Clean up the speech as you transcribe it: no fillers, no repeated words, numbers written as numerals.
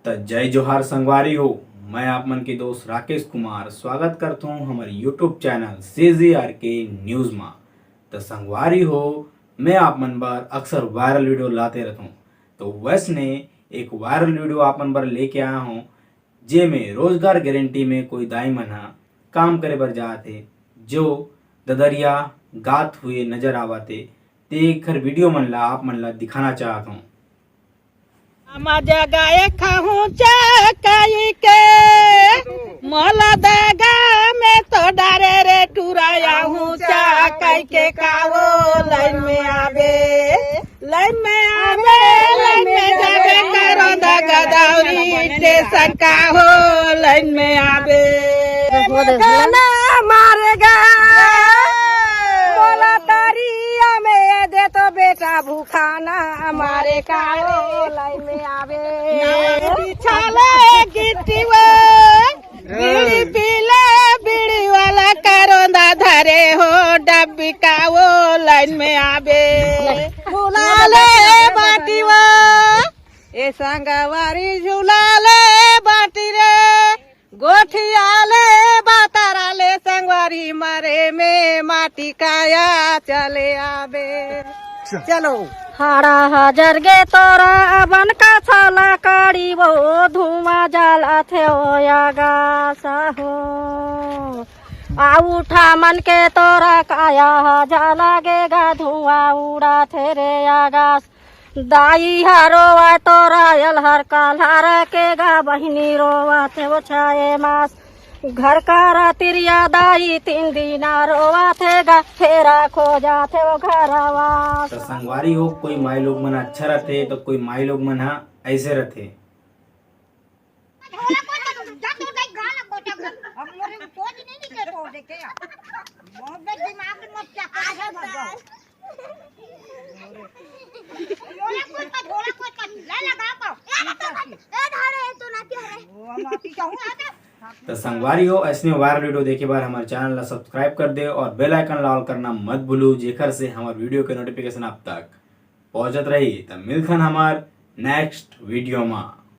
तो जय जोहार संगवारी हो। मैं आप मन के दोस्त राकेश कुमार स्वागत करता हूँ हमारे यूट्यूब चैनल CGR के न्यूज में। तो संगवारी हो, मैं आप मन बार अक्सर वायरल वीडियो लाते रहता हूँ। तो वैसने एक वायरल वीडियो आप मन बार लेके आया हूँ, जे में रोजगार गारंटी में कोई दाई मन काम करे बर जाते जो ददरिया गात हुए नजर आवाते ते खर वीडियो मन ला आप मन ला दिखाना चाहता हूँ। जगाए खाहू चाकाई के मोला दागा में तो डारे रे टुराया हूँ चाकाई के कावो लाइन में आवे लाइन में जावे करो दागा दावरी स्टेशन का हो लाइन में आवे गाना मारेगा मोला तारिया में दे तो बेटा भूखाना हमारे कारो लाइन में आवे छाले गिट्टीवा बीड़ी पीले बीड़ी वाला कारोंदा धरे हो डब्बी का वो लाइन में आवे झूलाले बाटीवा ए संगवारी झूलाले बाटी रे गोठियाले बाताराले संगवारी मारे में माटी काया चले आवे चलो हाड़ा हजार गे तोरा बन का छाला काड़ी वो धुआं जाला थे ओयागा साहो आ उठा मन के तोरा काया जाला गेगा धुआं उड़ा थे रे आगास दाई रोवा तोरा अलहर काल्हार के गा बहिनी रोवा थे वो छाए मास घर का तिरिया दाई 3 दिन रोवा थे गा फेरा खो जाते वो घरवा। तो संगवारी हो, कोई माई लोग मन अच्छा रहते तो कोई माई लोग मन ऐसे रहते। तो संगवारी हो, ऐसे वायरल वीडियो देखे बार हमारे चैनल ला सब्सक्राइब कर दे और बेल आइकन लाल करना मत भूलो, जेकर से हमारे वीडियो के नोटिफिकेशन आप तक पहुंचत रही। तो मिलखन हमार नेक्स्ट वीडियो में।